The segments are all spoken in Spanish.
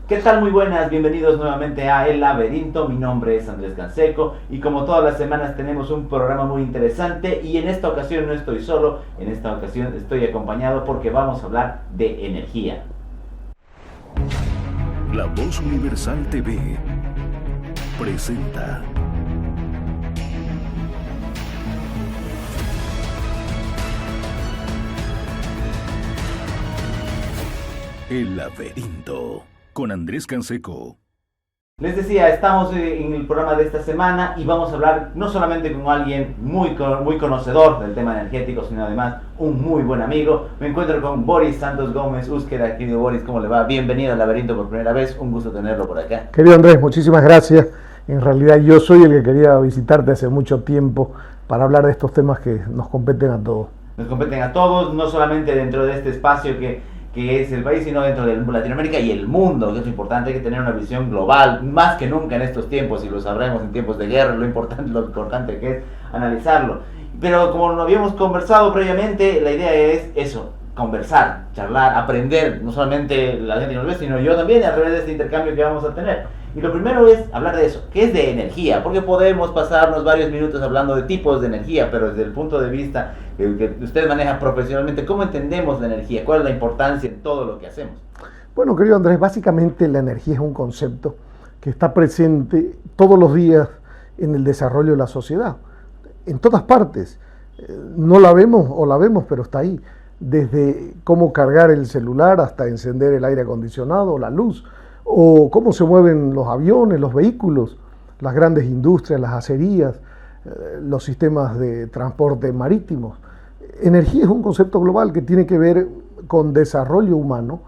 ¿Qué tal? Muy buenas, bienvenidos nuevamente a El Laberinto. Mi nombre es Andrés Canseco y como todas las semanas tenemos un programa muy interesante y en esta ocasión no estoy solo, en esta ocasión estoy acompañado porque vamos a hablar de energía. La Voz Universal TV presenta El Laberinto con Andrés Canseco. Les decía, estamos en el programa de esta semana y vamos a hablar no solamente con alguien muy conocedor del tema energético, sino además un muy buen amigo. Me encuentro con Boris Santos Gómez Úzqueda. Querido Boris, ¿cómo le va? Bienvenido al Laberinto por primera vez, un gusto tenerlo por acá. Querido Andrés, muchísimas gracias. En realidad yo soy el que quería visitarte hace mucho tiempo para hablar de estos temas que nos competen a todos. Nos competen a todos, no solamente dentro de este espacio que es el país, sino dentro de Latinoamérica y el mundo, que es importante. Hay que tener una visión global, más que nunca en estos tiempos, y lo sabremos en tiempos de guerra, lo importante que es analizarlo. Pero como lo habíamos conversado previamente, la idea es eso, conversar, charlar, aprender, no solamente la gente que nos ve, sino yo también, a través de este intercambio que vamos a tener. Y lo primero es hablar de eso, ¿qué es de energía? Porque podemos pasarnos varios minutos hablando de tipos de energía, pero desde el punto de vista que usted maneja profesionalmente, ¿cómo entendemos la energía? ¿Cuál es la importancia en todo lo que hacemos? Bueno, querido Andrés, básicamente la energía es un concepto que está presente todos los días en el desarrollo de la sociedad, en todas partes. No la vemos o la vemos, pero está ahí. Desde cómo cargar el celular hasta encender el aire acondicionado, la luz, o cómo se mueven los aviones, los vehículos, las grandes industrias, las acerías, los sistemas de transporte marítimos. Energía es un concepto global que tiene que ver con desarrollo humano,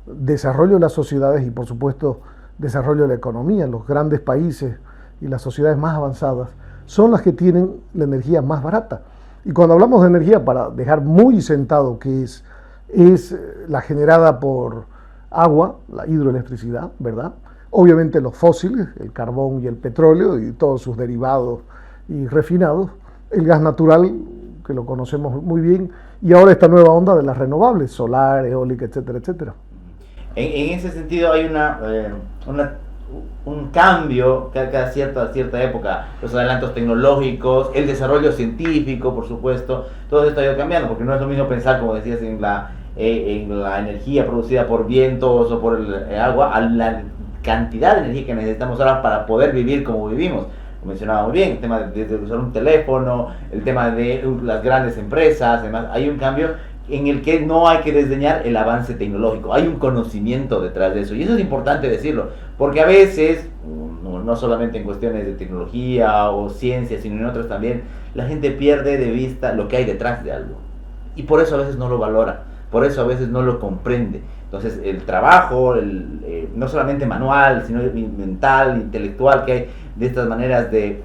desarrollo de las sociedades y, por supuesto, desarrollo de la economía. Los grandes países y las sociedades más avanzadas son las que tienen la energía más barata. Y cuando hablamos de energía, para dejar muy sentado que es la generada por agua, la hidroelectricidad, ¿verdad? Obviamente los fósiles, el carbón y el petróleo y todos sus derivados y refinados, el gas natural, que lo conocemos muy bien, y ahora esta nueva onda de las renovables, solar, eólica, etcétera, etcétera. En ese sentido hay un cambio cada cierta época, los adelantos tecnológicos, el desarrollo científico, por supuesto, todo esto ha ido cambiando, porque no es lo mismo pensar, como decías, en la energía producida por vientos o por el agua, a la cantidad de energía que necesitamos ahora para poder vivir como vivimos. Lo mencionaba muy bien, el tema de usar un teléfono, el tema de las grandes empresas, además hay un cambio en el que no hay que desdeñar el avance tecnológico, hay un conocimiento detrás de eso, y eso es importante decirlo, porque a veces, no solamente en cuestiones de tecnología o ciencia, sino en otras también, la gente pierde de vista lo que hay detrás de algo, y por eso a veces no lo valora, por eso a veces no lo comprende. Entonces el trabajo, no solamente manual, sino mental, intelectual, que hay de estas maneras de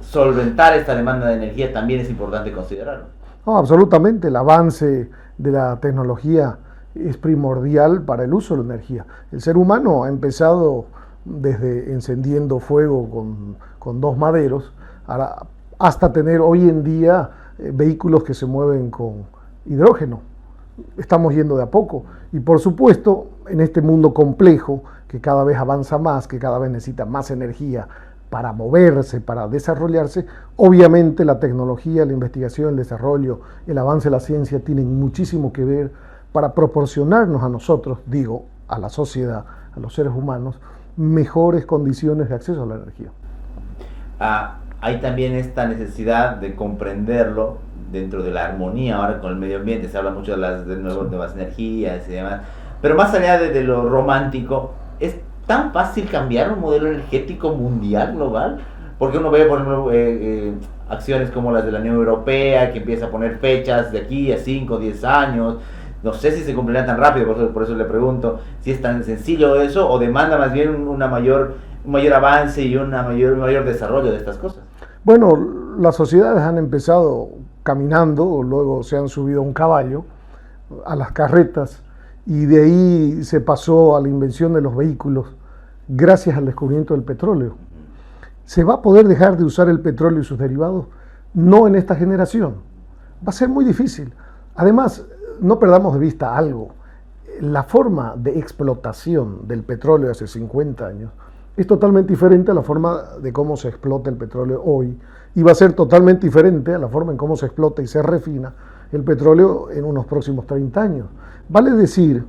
solventar esta demanda de energía, también es importante considerarlo. No, absolutamente, el avance de la tecnología es primordial para el uso de la energía. El ser humano ha empezado desde encendiendo fuego con dos maderos hasta tener hoy en día vehículos que se mueven con hidrógeno. Estamos yendo de a poco y, por supuesto, en este mundo complejo que cada vez avanza más, que cada vez necesita más energía para moverse, para desarrollarse, obviamente la tecnología, la investigación, el desarrollo, el avance de la ciencia tienen muchísimo que ver para proporcionarnos a nosotros, digo, a la sociedad, a los seres humanos, mejores condiciones de acceso a la energía. Hay también esta necesidad de comprenderlo dentro de la armonía ahora con el medio ambiente. Se habla mucho de las nuevas energías y demás, pero más allá de lo romántico, es tan fácil cambiar un modelo energético mundial, global, porque uno ve, por ejemplo, acciones como las de la Unión Europea, que empieza a poner fechas de aquí a 5 o 10 años. No sé si se cumplirán tan rápido, por eso le pregunto si es tan sencillo eso, o demanda más bien un mayor avance y un mayor desarrollo de estas cosas. Bueno, las sociedades han empezado caminando, luego se han subido a un caballo, a las carretas, y de ahí se pasó a la invención de los vehículos gracias al descubrimiento del petróleo. ¿Se va a poder dejar de usar el petróleo y sus derivados? No en esta generación. Va a ser muy difícil. Además, no perdamos de vista algo. la forma de explotación del petróleo hace 50 años es totalmente diferente a la forma de cómo se explota el petróleo hoy, y va a ser totalmente diferente a la forma en cómo se explota y se refina el petróleo en unos próximos 30 años. Vale decir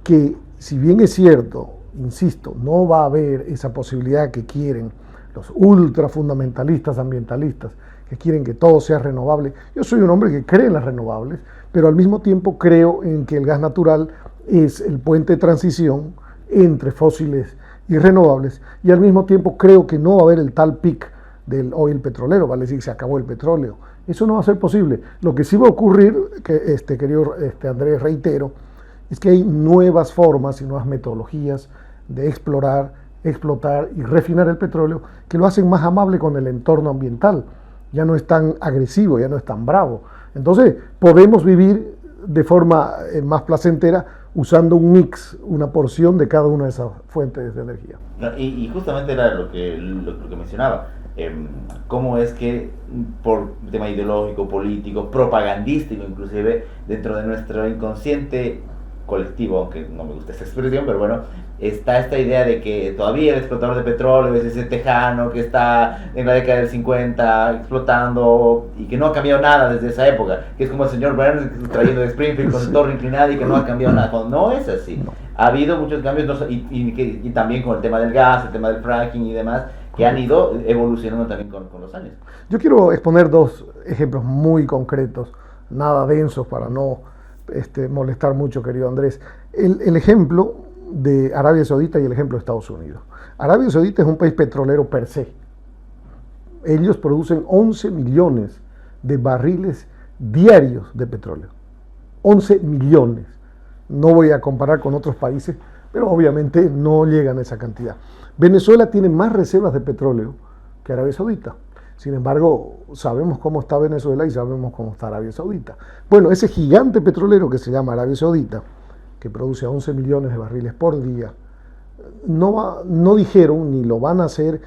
que, si bien es cierto, insisto, no va a haber esa posibilidad que quieren los ultra fundamentalistas ambientalistas, que quieren que todo sea renovable. Yo soy un hombre que cree en las renovables, pero al mismo tiempo creo en que el gas natural es el puente de transición entre fósiles y renovables, y al mismo tiempo creo que no va a haber el tal pic del oil petrolero, vale decir que se acabó el petróleo. Eso no va a ser posible. Lo que sí va a ocurrir, que querido Andrés, reitero, es que hay nuevas formas y nuevas metodologías de explorar, explotar y refinar el petróleo que lo hacen más amable con el entorno ambiental. Ya no es tan agresivo, ya no es tan bravo. Entonces podemos vivir de forma más placentera usando un mix, una porción de cada una de esas fuentes de energía. Y justamente era lo que mencionaba. Cómo es que por tema ideológico, político, propagandístico inclusive, dentro de nuestro inconsciente colectivo, aunque no me gusta esa expresión, pero bueno, está esta idea de que todavía el explotador de petróleo es ese tejano que está en la década del 50 explotando y que no ha cambiado nada desde esa época, que es como el señor Burns trayendo de Springfield con su torre inclinada y que no ha cambiado nada. No es así. Ha habido muchos cambios y también con el tema del gas, el tema del fracking y demás, que han ido evolucionando también con los años. Yo quiero exponer dos ejemplos muy concretos, nada densos para no molestar mucho, querido Andrés. El ejemplo de Arabia Saudita y el ejemplo de Estados Unidos. Arabia Saudita es un país petrolero per se. Ellos producen 11 millones de barriles diarios de petróleo. 11 millones. No voy a comparar con otros países, pero obviamente no llegan a esa cantidad. Venezuela tiene más reservas de petróleo que Arabia Saudita. Sin embargo, sabemos cómo está Venezuela y sabemos cómo está Arabia Saudita. Bueno, ese gigante petrolero que se llama Arabia Saudita, que produce 11 millones de barriles por día, no dijeron ni lo van a hacer,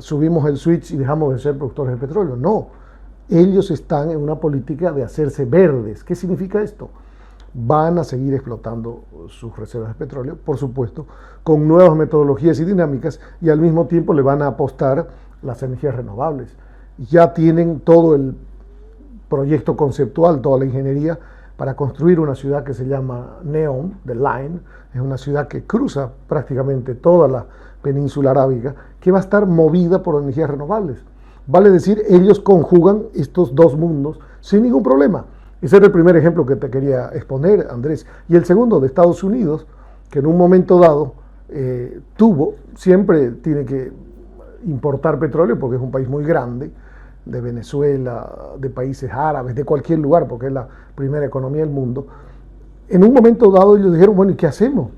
subimos el switch y dejamos de ser productores de petróleo. No, ellos están en una política de hacerse verdes. ¿Qué significa esto? Van a seguir explotando sus reservas de petróleo, por supuesto, con nuevas metodologías y dinámicas, y al mismo tiempo le van a apostar las energías renovables. Ya tienen todo el proyecto conceptual, toda la ingeniería para construir una ciudad que se llama NEOM, The Line. Es una ciudad que cruza prácticamente toda la península arábiga, que va a estar movida por energías renovables. Vale decir, ellos conjugan estos dos mundos sin ningún problema. Ese era el primer ejemplo que te quería exponer, Andrés. Y el segundo, de Estados Unidos, que en un momento dado siempre tiene que importar petróleo porque es un país muy grande, de Venezuela, de países árabes, de cualquier lugar, porque es la primera economía del mundo. En un momento dado ellos dijeron, bueno, ¿y qué hacemos?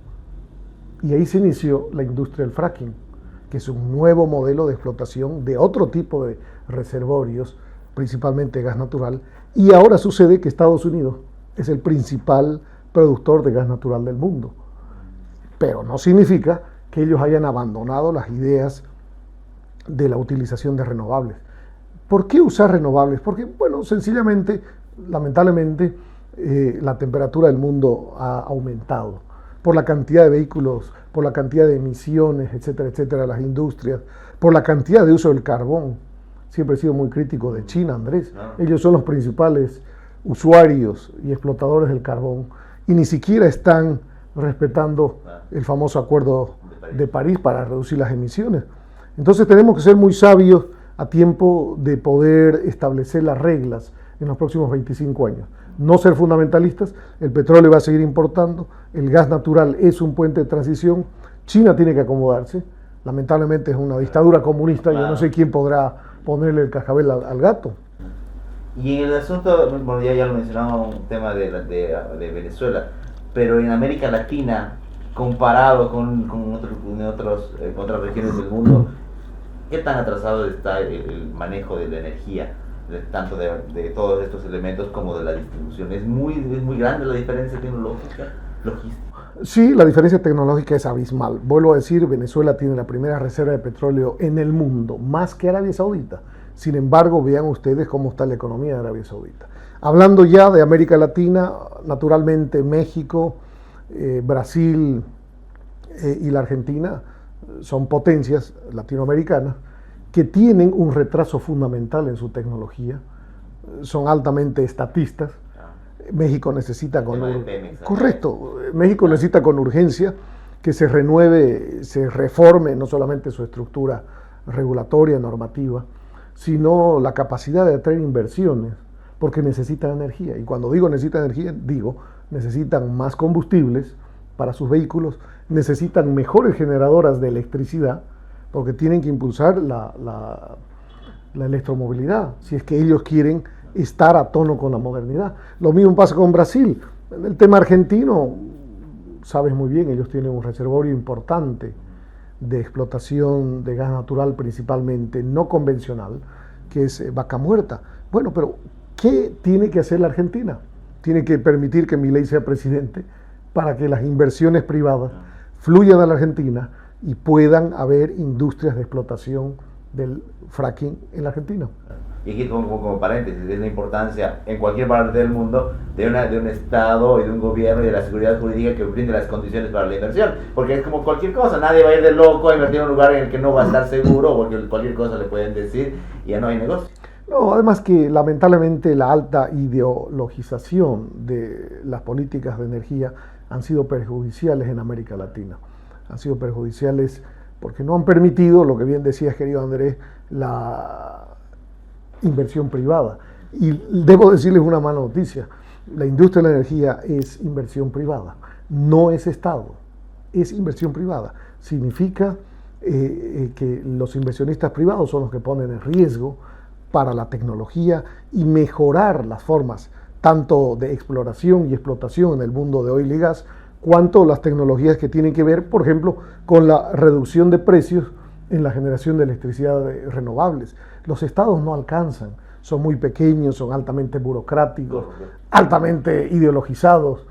Y ahí se inició la industria del fracking, que es un nuevo modelo de explotación de otro tipo de reservorios, principalmente gas natural, y ahora sucede que Estados Unidos es el principal productor de gas natural del mundo. Pero no significa que ellos hayan abandonado las ideas de la utilización de renovables. ¿Por qué usar renovables? Porque, bueno, sencillamente, lamentablemente, la temperatura del mundo ha aumentado por la cantidad de vehículos, por la cantidad de emisiones, etcétera, etcétera, las industrias, por la cantidad de uso del carbón. Siempre he sido muy crítico de China, Andrés. Ellos son los principales usuarios y explotadores del carbón y ni siquiera están respetando el famoso Acuerdo de París para reducir las emisiones. Entonces tenemos que ser muy sabios a tiempo de poder establecer las reglas en los próximos 25 años. No ser fundamentalistas, el petróleo va a seguir importando, el gas natural es un puente de transición, China tiene que acomodarse, lamentablemente es una dictadura comunista, yo no sé quién podrá ponerle el cascabel al gato. Y en el asunto, bueno, ya lo mencionaba, un tema de Venezuela, pero en América Latina, comparado con otras regiones del mundo, ¿qué tan atrasado está el manejo de la energía, tanto de todos estos elementos como de la distribución? ¿Es muy grande la diferencia tecnológica, logística? Sí, la diferencia tecnológica es abismal. Vuelvo a decir, Venezuela tiene la primera reserva de petróleo en el mundo, más que Arabia Saudita. Sin embargo, vean ustedes cómo está la economía de Arabia Saudita. Hablando ya de América Latina, naturalmente México, Brasil y la Argentina son potencias latinoamericanas que tienen un retraso fundamental en su tecnología, son altamente estatistas. México necesita México necesita con urgencia que se renueve, se reforme no solamente su estructura regulatoria, normativa, sino la capacidad de atraer inversiones, porque necesitan energía. Y cuando digo necesitan energía, digo necesitan más combustibles para sus vehículos, necesitan mejores generadoras de electricidad, porque tienen que impulsar la electromovilidad, si es que ellos quieren estar a tono con la modernidad. Lo mismo pasa con Brasil. En el tema argentino, sabes muy bien, ellos tienen un reservorio importante de explotación de gas natural, principalmente no convencional, que es Vaca Muerta. Bueno, pero ¿qué tiene que hacer la Argentina? Tiene que permitir que Milei sea presidente para que las inversiones privadas fluyan a la Argentina y puedan haber industrias de explotación del fracking en la Argentina. Y aquí como paréntesis, es la importancia en cualquier parte del mundo de un Estado y de un gobierno y de la seguridad jurídica que brinde las condiciones para la inversión. Porque es como cualquier cosa, nadie va a ir de loco a invertir en un lugar en el que no va a estar seguro, porque cualquier cosa le pueden decir y ya no hay negocio. No, además que lamentablemente la alta ideologización de las políticas de energía han sido perjudiciales en América Latina. Han sido perjudiciales porque no han permitido, lo que bien decías, querido Andrés, la inversión privada. Y debo decirles una mala noticia: la industria de la energía es inversión privada, no es Estado, es inversión privada. Significa que los inversionistas privados son los que ponen en riesgo para la tecnología y mejorar las formas tanto de exploración y explotación en el mundo de oil y gas, cuanto las tecnologías que tienen que ver, por ejemplo, con la reducción de precios en la generación de electricidad renovables. Los estados no alcanzan, son muy pequeños, son altamente burocráticos, altamente ideologizados.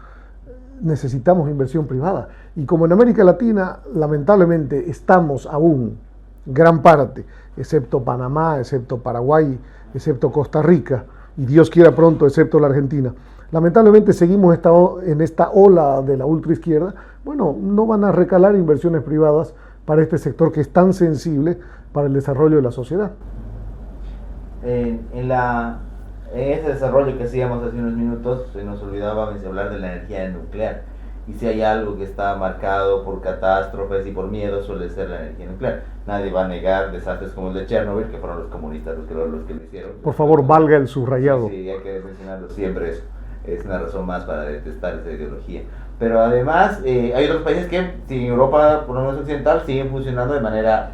Necesitamos inversión privada. Y como en América Latina, lamentablemente, estamos aún, gran parte, excepto Panamá, excepto Paraguay, excepto Costa Rica, y Dios quiera pronto, excepto la Argentina, lamentablemente seguimos en esta ola de la ultraizquierda. Bueno, no van a recalar inversiones privadas para este sector que es tan sensible para el desarrollo de la sociedad. En ese desarrollo que hacíamos hace unos minutos, se nos olvidaba hablar de la energía nuclear. Y si hay algo que está marcado por catástrofes y por miedo, suele ser la energía nuclear. Nadie va a negar desastres como el de Chernobyl, que fueron los comunistas los que lo hicieron. Por favor, valga el subrayado. Sí, hay que mencionarlo siempre, es una razón más para detestar esa ideología. Pero además, hay otros países que, si en Europa, por lo menos occidental, siguen funcionando de manera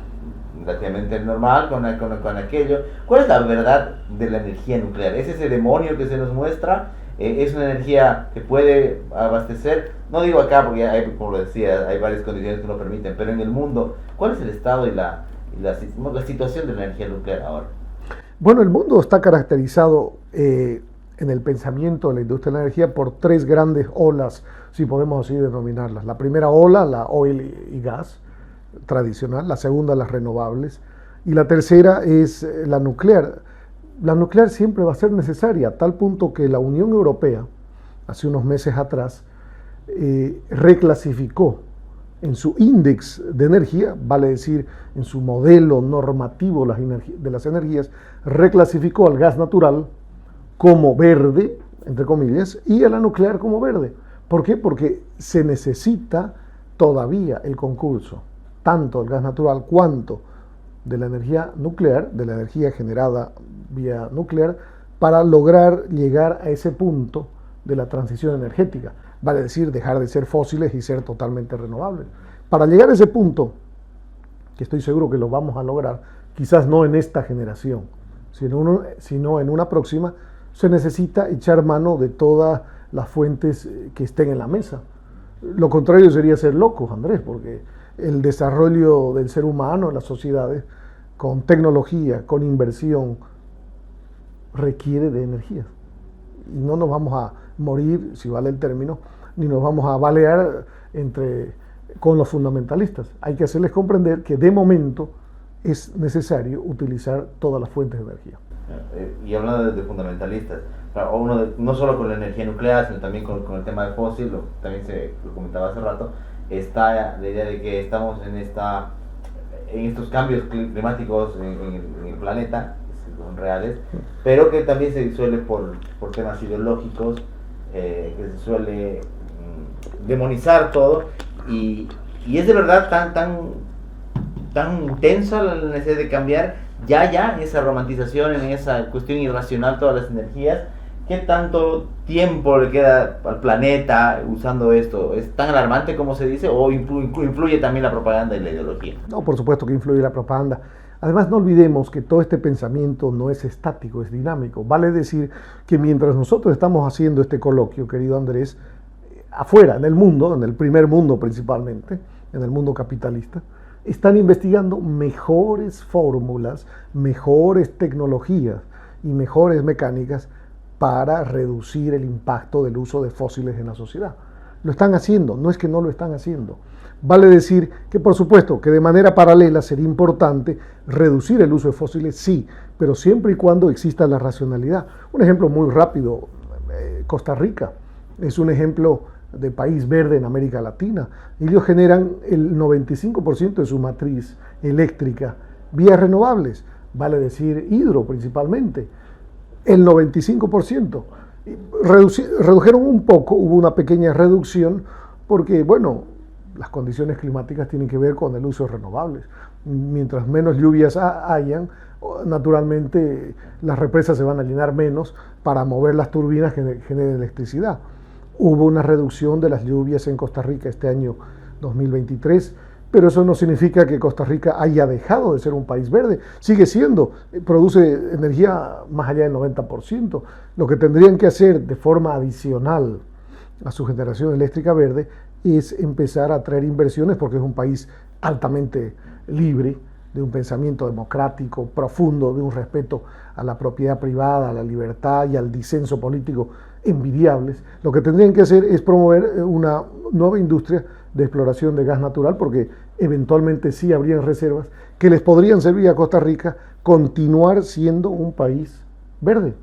relativamente normal con aquello. ¿Cuál es la verdad de la energía nuclear? ¿Es ese demonio que se nos muestra? ¿Es una energía que puede abastecer? No digo acá porque hay, como lo decía, hay varias condiciones que lo permiten, pero en el mundo, ¿cuál es el estado y la situación de la energía nuclear ahora? Bueno, el mundo está caracterizado en el pensamiento de la industria de la energía por tres grandes olas, si podemos así denominarlas. La primera ola, la oil y gas tradicional; la segunda, las renovables; y la tercera es la nuclear. La nuclear siempre va a ser necesaria, a tal punto que la Unión Europea, hace unos meses atrás, reclasificó en su índice de energía, vale decir, en su modelo normativo de las energías, reclasificó al gas natural como verde, entre comillas, y a la nuclear como verde. ¿Por qué? Porque se necesita todavía el concurso, tanto del gas natural cuanto de la energía nuclear, de la energía generada vía nuclear, para lograr llegar a ese punto de la transición energética, vale decir, dejar de ser fósiles y ser totalmente renovables. Para llegar a ese punto, que estoy seguro que lo vamos a lograr, quizás no en esta generación, sino en una próxima, se necesita echar mano de todas las fuentes que estén en la mesa. Lo contrario sería ser locos, Andrés, porque el desarrollo del ser humano en las sociedades, con tecnología, con inversión, requiere de energía. Y no nos vamos a morir, si vale el término, ni nos vamos a balear con los fundamentalistas. Hay que hacerles comprender que de momento es necesario utilizar todas las fuentes de energía. Y hablando de fundamentalistas, claro, no solo con la energía nuclear, sino también con el tema de fósil, también lo comentaba hace rato, está la idea de que estamos en estos cambios climáticos en el planeta, que son reales, pero que también se disuelve por temas ideológicos, que se suele demonizar todo, y es de verdad tan intensa la necesidad de cambiar, ya en esa romantización, en esa cuestión irracional, todas las energías. ¿Qué tanto tiempo le queda al planeta usando esto? ¿Es tan alarmante como se dice o influye también la propaganda y la ideología? No, por supuesto que influye la propaganda. Además, no olvidemos que todo este pensamiento no es estático, es dinámico. Vale decir que mientras nosotros estamos haciendo este coloquio, querido Andrés, afuera, en el mundo, en el primer mundo principalmente, en el mundo capitalista, están investigando mejores fórmulas, mejores tecnologías y mejores mecánicas para reducir el impacto del uso de fósiles en la sociedad. Lo están haciendo, no es que no lo están haciendo. Vale decir que, por supuesto, que de manera paralela sería importante reducir el uso de fósiles, sí, pero siempre y cuando exista la racionalidad. Un ejemplo muy rápido, Costa Rica es un ejemplo de país verde en América Latina. Ellos generan el 95% de su matriz eléctrica vía renovables, vale decir hidro principalmente, el 95%. Redujeron un poco, hubo una pequeña reducción porque, bueno, las condiciones climáticas tienen que ver con el uso de renovables. Mientras menos lluvias hayan, naturalmente las represas se van a llenar menos para mover las turbinas que generen electricidad. Hubo una reducción de las lluvias en Costa Rica este año 2023, pero eso no significa que Costa Rica haya dejado de ser un país verde. Sigue siendo, produce energía más allá del 90%. Lo que tendrían que hacer de forma adicional a su generación eléctrica verde es empezar a traer inversiones, porque es un país altamente libre, de un pensamiento democrático profundo, de un respeto a la propiedad privada, a la libertad y al disenso político envidiables. Lo que tendrían que hacer es promover una nueva industria de exploración de gas natural, porque eventualmente sí habrían reservas que les podrían servir a Costa Rica continuar siendo un país verde.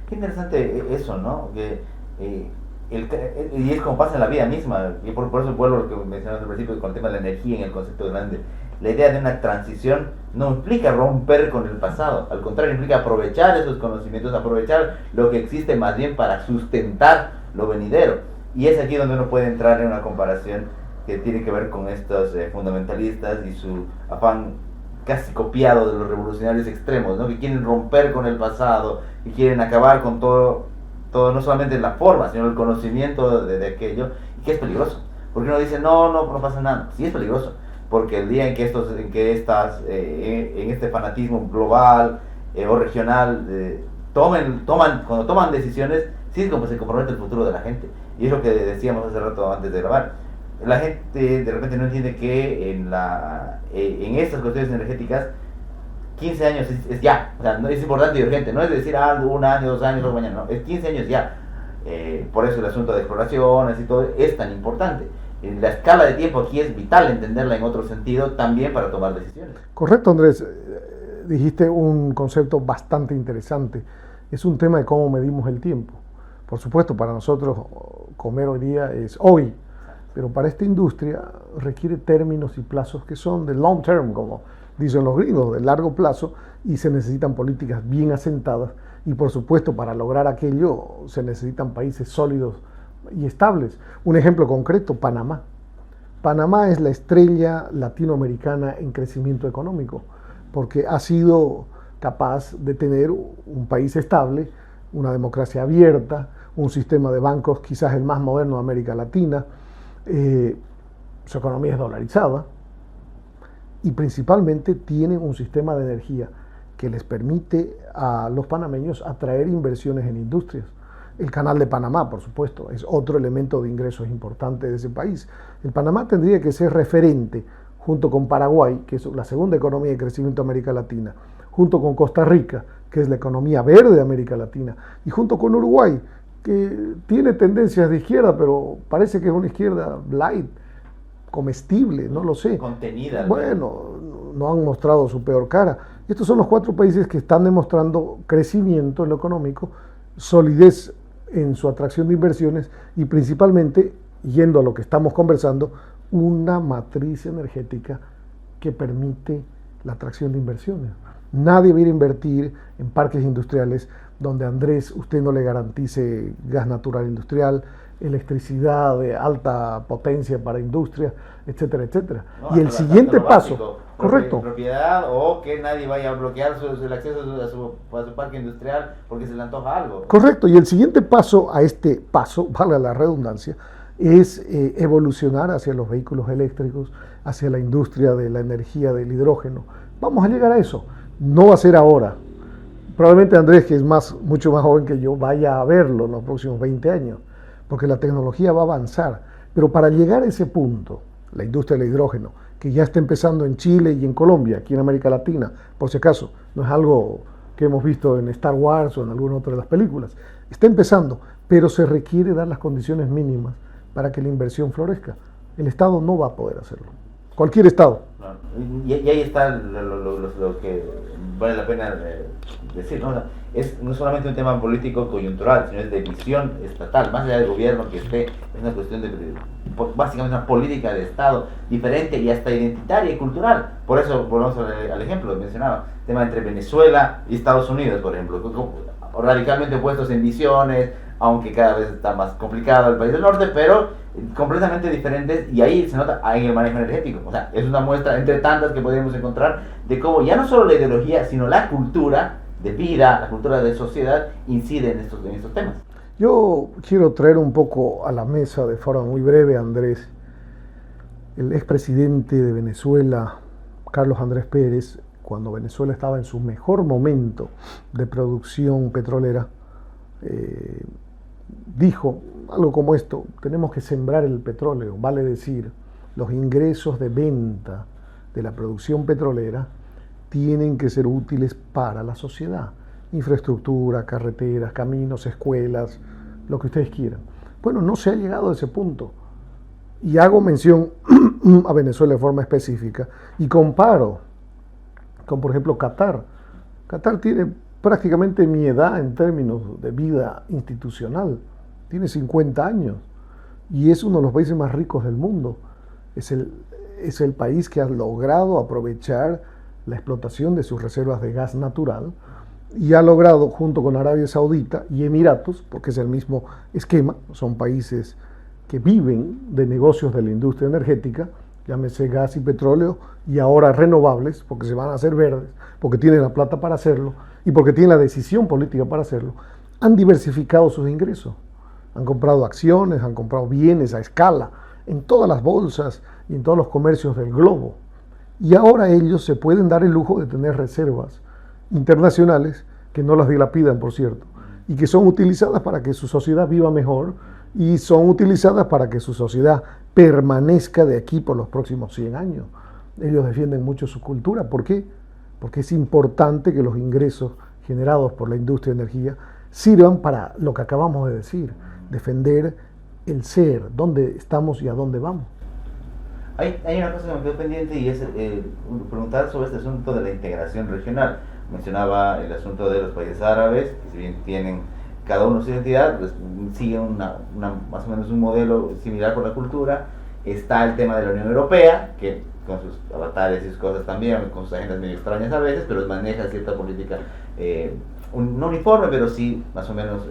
Qué interesante eso, ¿no? Que, y es como pasa en la vida misma, y por eso vuelvo a lo que mencionaste al principio con el tema de la energía en el concepto grande. La idea de una transición no implica romper con el pasado, al contrario, implica aprovechar esos conocimientos, aprovechar lo que existe más bien para sustentar lo venidero. Y es aquí donde uno puede entrar en una comparación que tiene que ver con estos fundamentalistas y su afán casi copiado de los revolucionarios extremos, ¿no? Que quieren romper con el pasado y quieren acabar con todo no solamente la forma, sino el conocimiento de aquello, y que es peligroso. Porque uno dice, no pasa nada. Sí es peligroso, porque el día en que estás en este fanatismo global o regional, cuando toman decisiones, sí es como se compromete el futuro de la gente. Y es lo que decíamos hace rato antes de grabar. La gente de repente no entiende que en estas cuestiones energéticas 15 años es ya, o sea, no es importante y urgente, no es decir un año, 2 años, mañana, no, es 15 años ya. Por eso el asunto de exploraciones y todo es tan importante. La escala de tiempo aquí es vital entenderla en otro sentido también para tomar decisiones. Correcto, Andrés, dijiste un concepto bastante interesante. Es un tema de cómo medimos el tiempo. Por supuesto, para nosotros comer hoy día es hoy, pero para esta industria requiere términos y plazos que son de long term, como dicen los gringos, de largo plazo, y se necesitan políticas bien asentadas, y por supuesto para lograr aquello se necesitan países sólidos y estables. Un ejemplo concreto, Panamá. Panamá es la estrella latinoamericana en crecimiento económico, porque ha sido capaz de tener un país estable, una democracia abierta, un sistema de bancos quizás el más moderno de América Latina, su economía es dolarizada, y principalmente tienen un sistema de energía que les permite a los panameños atraer inversiones en industrias. El canal de Panamá, por supuesto, es otro elemento de ingresos importante de ese país. El Panamá tendría que ser referente, junto con Paraguay, que es la segunda economía de crecimiento de América Latina, junto con Costa Rica, que es la economía verde de América Latina, y junto con Uruguay, que tiene tendencias de izquierda, pero parece que es una izquierda light, comestible, no lo sé. Contenida. Bueno, no han mostrado su peor cara. Estos son los 4 países que están demostrando crecimiento en lo económico solidez en su atracción de inversiones y principalmente, yendo a lo que estamos conversando, una matriz energética que permite la atracción de inversiones. Nadie va a ir a invertir en parques industriales donde, Andrés, usted no le garantice gas natural industrial, electricidad de alta potencia para industria, etcétera, etcétera. No, y el siguiente paso, básico, correcto, propiedad, o que nadie vaya a bloquear el acceso a su parque industrial porque se le antoja algo. correcto, y el siguiente paso a este paso, valga la redundancia, es evolucionar hacia los vehículos eléctricos, hacia la industria de la energía del hidrógeno. Vamos a llegar a eso. No va a ser ahora. Probablemente Andrés, que es mucho más joven que yo, vaya a verlo en los próximos 20 años, porque la tecnología va a avanzar. Pero para llegar a ese punto, la industria del hidrógeno, que ya está empezando en Chile y en Colombia, aquí en América Latina, por si acaso, no es algo que hemos visto en Star Wars o en alguna otra de las películas, está empezando, pero se requiere dar las condiciones mínimas para que la inversión florezca. El Estado no va a poder hacerlo. Cualquier Estado. Claro. Y ahí está lo que vale la pena decir, ¿no? No es solamente un tema político coyuntural, sino es de visión estatal, más allá del gobierno que esté, es una cuestión de básicamente una política de Estado diferente y hasta identitaria y cultural. Por eso volvemos al ejemplo que mencionaba, el tema entre Venezuela y Estados Unidos, por ejemplo, radicalmente opuestos en visiones, aunque cada vez está más complicado el país del norte, pero completamente diferentes, y ahí se nota en el manejo energético. O sea, es una muestra entre tantas que podemos encontrar de cómo ya no solo la ideología, sino la cultura de vida, la cultura de sociedad incide en estos temas. Yo quiero traer un poco a la mesa de forma muy breve, Andrés, el expresidente de Venezuela, Carlos Andrés Pérez, cuando Venezuela estaba en su mejor momento de producción petrolera, dijo algo como esto: tenemos que sembrar el petróleo, vale decir, los ingresos de venta de la producción petrolera tienen que ser útiles para la sociedad, infraestructura, carreteras, caminos, escuelas, lo que ustedes quieran. Bueno, no se ha llegado a ese punto, y hago mención a Venezuela de forma específica, y comparo con, por ejemplo, Qatar. Qatar tiene prácticamente mi edad en términos de vida institucional, tiene 50 años y es uno de los países más ricos del mundo. Es el país que ha logrado aprovechar la explotación de sus reservas de gas natural y ha logrado, junto con Arabia Saudita y Emiratos, porque es el mismo esquema, son países que viven de negocios de la industria energética, llámese gas y petróleo, y ahora renovables, porque se van a hacer verdes, porque tienen la plata para hacerlo y porque tienen la decisión política para hacerlo, han diversificado sus ingresos. Han comprado acciones, han comprado bienes a escala, en todas las bolsas y en todos los comercios del globo. Y ahora ellos se pueden dar el lujo de tener reservas internacionales, que no las dilapidan, por cierto, y que son utilizadas para que su sociedad viva mejor y son utilizadas para que su sociedad permanezca de aquí por los próximos 100 años. Ellos defienden mucho su cultura. ¿Por qué? Porque es importante que los ingresos generados por la industria de energía sirvan para lo que acabamos de decir, defender el ser, dónde estamos y a dónde vamos. Hay una cosa que me quedó pendiente y es preguntar sobre este asunto de la integración regional. Mencionaba el asunto de los países árabes, que si bien tienen cada uno su identidad, pues siguen más o menos un modelo similar por la cultura. Está el tema de la Unión Europea, que con sus avatares y sus cosas también, con sus agendas medio extrañas a veces, pero maneja cierta política, no uniforme, pero sí más o menos...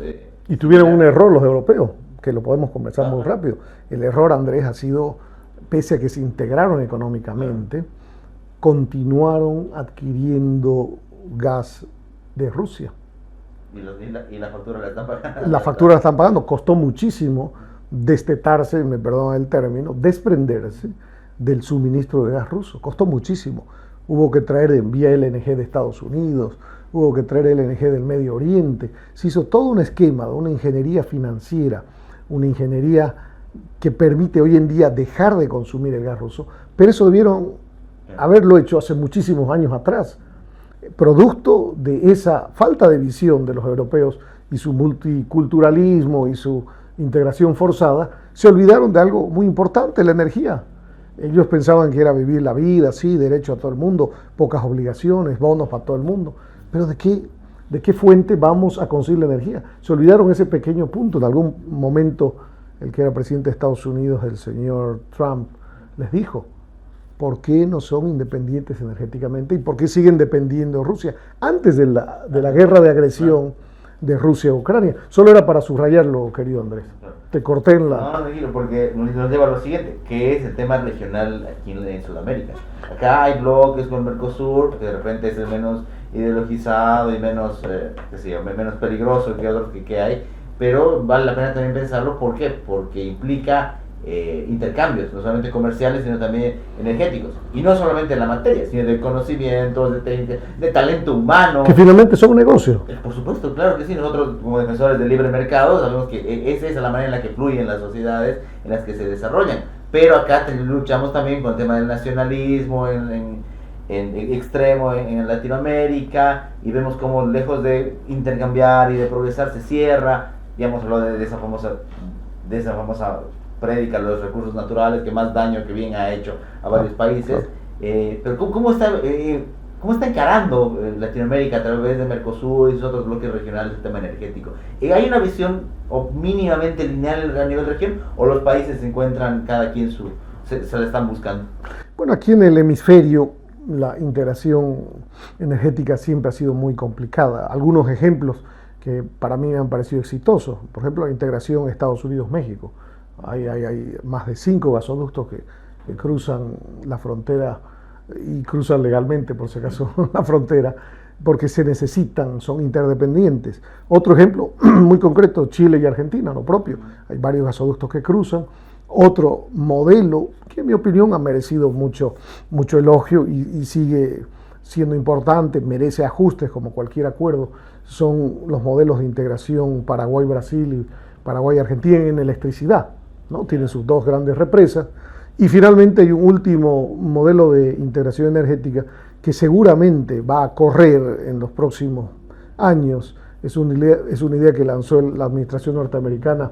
y tuvieron un error los europeos, que lo podemos conversar muy rápido. El error, Andrés, ha sido, pese a que se integraron económicamente, continuaron adquiriendo gas de Rusia. Y la factura la están pagando. La factura la están pagando. Costó muchísimo destetarse, me perdonan el término, desprenderse del suministro de gas ruso. Costó muchísimo. Hubo que traer en vía LNG de Estados Unidos, hubo que traer LNG del Medio Oriente. Se hizo todo un esquema, una ingeniería financiera, una ingeniería que permite hoy en día dejar de consumir el gas ruso, pero eso debieron haberlo hecho hace muchísimos años atrás. Producto de esa falta de visión de los europeos y su multiculturalismo y su integración forzada, se olvidaron de algo muy importante, la energía. Ellos pensaban que era vivir la vida, sí, derecho a todo el mundo, pocas obligaciones, bonos para todo el mundo. Pero ¿de qué ¿De qué fuente vamos a conseguir la energía? Se olvidaron ese pequeño punto. En algún momento, el que era presidente de Estados Unidos, el señor Trump, les dijo, ¿por qué no son independientes energéticamente y por qué siguen dependiendo de Rusia? Antes de la guerra de agresión de Rusia a Ucrania. Solo era para subrayarlo, querido Andrés. Te corté en la... No, tranquilo, porque nos lleva a lo siguiente, que es el tema regional aquí en Sudamérica. Acá hay bloques con Mercosur, que de repente es el menos ideologizado y menos, menos peligroso que otros que hay, pero vale la pena también pensarlo. ¿Por qué? Porque implica intercambios, no solamente comerciales, sino también energéticos. Y no solamente en la materia, sino de conocimientos, de talento humano. Que finalmente son un negocio. Por supuesto, claro que sí. Nosotros, como defensores del libre mercado, sabemos que esa es la manera en la que fluyen las sociedades, en las que se desarrollan. Pero acá luchamos también con el tema del nacionalismo en extremo en Latinoamérica, y vemos cómo lejos de intercambiar y de progresar se cierra. Ya hemos hablado de esa famosa prédica de los recursos naturales, que más daño que bien ha hecho a varios países. Pero ¿cómo está encarando Latinoamérica a través de Mercosur y sus otros bloques regionales el tema energético? ¿Hay una visión mínimamente lineal a nivel región, o los países se encuentran cada quien se la están buscando? Bueno, aquí en el hemisferio la integración energética siempre ha sido muy complicada. Algunos ejemplos que para mí me han parecido exitosos, por ejemplo, la integración Estados Unidos-México. Hay más de 5 gasoductos que cruzan la frontera, y cruzan legalmente, por si acaso, la frontera, porque se necesitan, son interdependientes. Otro ejemplo muy concreto, Chile y Argentina, lo propio. Hay varios gasoductos que cruzan. Otro modelo que en mi opinión ha merecido mucho elogio y sigue siendo importante, merece ajustes como cualquier acuerdo, son los modelos de integración Paraguay-Brasil y Paraguay-Argentina en electricidad, ¿no? Tienen sus 2 grandes represas. Y finalmente hay un último modelo de integración energética que seguramente va a correr en los próximos años. Es una idea que lanzó la administración norteamericana,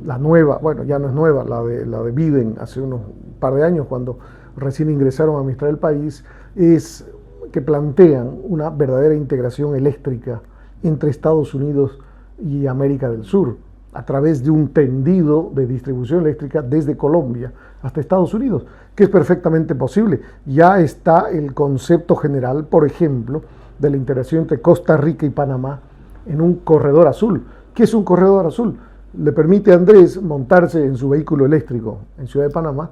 la nueva, bueno, ya no es nueva, la de Biden, hace unos par de años, cuando recién ingresaron a administrar el país, es que plantean una verdadera integración eléctrica entre Estados Unidos y América del Sur, a través de un tendido de distribución eléctrica desde Colombia hasta Estados Unidos, que es perfectamente posible. Ya está el concepto general, por ejemplo, de la integración entre Costa Rica y Panamá en un corredor azul. ¿Qué es un corredor azul? Le permite a Andrés montarse en su vehículo eléctrico en Ciudad de Panamá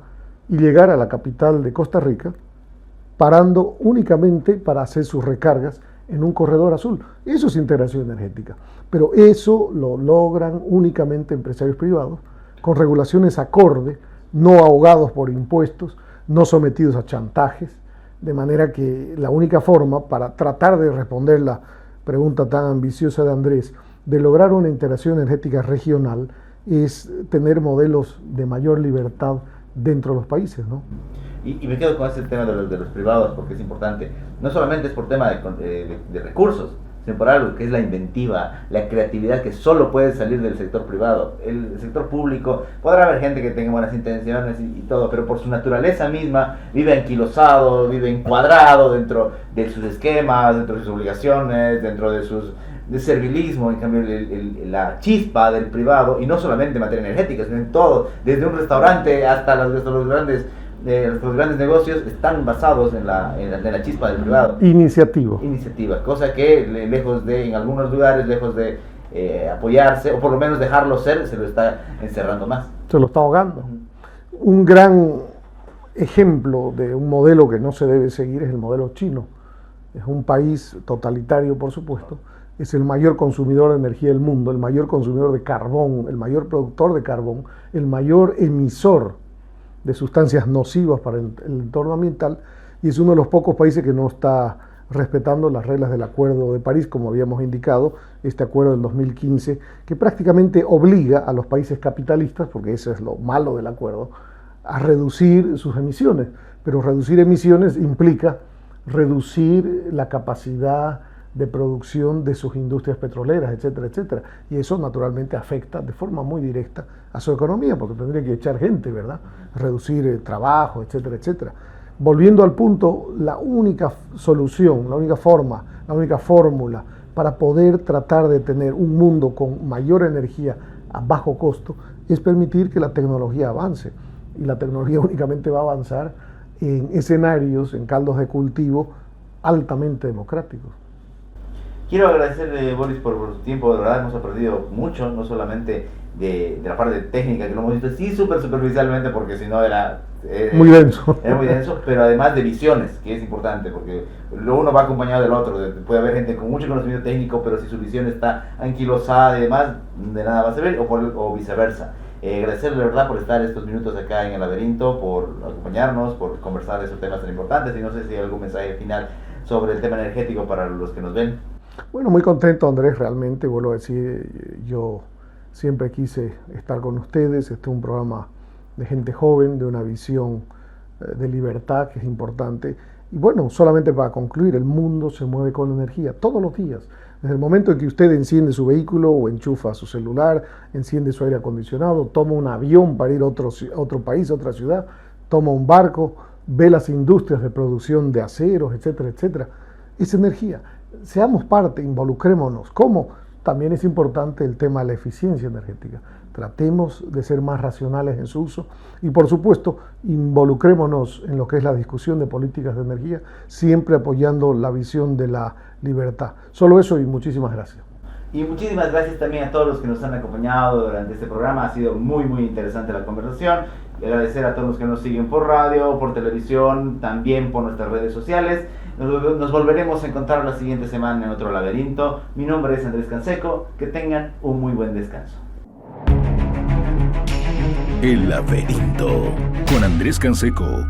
y llegar a la capital de Costa Rica, parando únicamente para hacer sus recargas en un corredor azul. Eso es integración energética, pero eso lo logran únicamente empresarios privados, con regulaciones acorde, no ahogados por impuestos, no sometidos a chantajes, de manera que la única forma para tratar de responder la pregunta tan ambiciosa de Andrés, de lograr una integración energética regional, es tener modelos de mayor libertad dentro de los países, ¿no? Y me quedo con ese tema de los privados, porque es importante. No solamente es por tema de recursos, sino por algo que es la inventiva, la creatividad, que solo puede salir del sector privado. El sector público, podrá haber gente que tenga buenas intenciones y todo, pero por su naturaleza misma vive anquilosado, vive encuadrado dentro de sus esquemas, dentro de sus obligaciones, dentro de servilismo. En cambio, la chispa del privado, y no solamente en materia energética, sino en todo, desde un restaurante hasta los grandes negocios, están basados en la chispa del privado. Iniciativa, cosa que en algunos lugares, lejos de apoyarse, o por lo menos dejarlo ser, se lo está encerrando más. Se lo está ahogando. Un gran ejemplo de un modelo que no se debe seguir es el modelo chino. Es un país totalitario, por supuesto. Es el mayor consumidor de energía del mundo, el mayor consumidor de carbón, el mayor productor de carbón, el mayor emisor de sustancias nocivas para el entorno ambiental, y es uno de los pocos países que no está respetando las reglas del Acuerdo de París, como habíamos indicado, este acuerdo del 2015, que prácticamente obliga a los países capitalistas, porque eso es lo malo del acuerdo, a reducir sus emisiones. Pero reducir emisiones implica reducir la capacidad de producción de sus industrias petroleras, etcétera, etcétera. Y eso naturalmente afecta de forma muy directa a su economía, porque tendría que echar gente, ¿verdad? Reducir trabajo, etcétera, etcétera. Volviendo al punto, la única solución, la única forma, la única fórmula para poder tratar de tener un mundo con mayor energía a bajo costo, es permitir que la tecnología avance. Y la tecnología únicamente va a avanzar en escenarios, en caldos de cultivo altamente democráticos. Quiero agradecerle, Boris, por su tiempo. De verdad hemos aprendido mucho, no solamente de la parte técnica que lo hemos visto, sí súper superficialmente, porque si no era muy denso. Era muy denso, pero además de visiones, que es importante, porque uno va acompañado del otro. Puede haber gente con mucho conocimiento técnico, pero si su visión está anquilosada y demás, de nada va a servir, o viceversa. Agradecerle de verdad por estar estos minutos acá en El Laberinto, por acompañarnos, por conversar de esos temas tan importantes, y no sé si hay algún mensaje final sobre el tema energético para los que nos ven. Bueno, muy contento, Andrés, realmente, vuelvo a decir, yo siempre quise estar con ustedes. Este es un programa de gente joven, de una visión de libertad que es importante. Y bueno, solamente para concluir, el mundo se mueve con energía todos los días. Desde el momento en que usted enciende su vehículo o enchufa su celular, enciende su aire acondicionado, toma un avión para ir a otro país, a otra ciudad, toma un barco, ve las industrias de producción de aceros, etcétera, etcétera. Es energía. Seamos parte, involucrémonos. ¿Cómo? También es importante el tema de la eficiencia energética. Tratemos de ser más racionales en su uso y, por supuesto, involucrémonos en lo que es la discusión de políticas de energía, siempre apoyando la visión de la libertad. Solo eso y muchísimas gracias. Y muchísimas gracias también a todos los que nos han acompañado durante este programa. Ha sido muy interesante la conversación. Y agradecer a todos los que nos siguen por radio, por televisión, también por nuestras redes sociales. Nos volveremos a encontrar la siguiente semana en otro laberinto. Mi nombre es Andrés Canseco. Que tengan un muy buen descanso. El Laberinto con Andrés Canseco.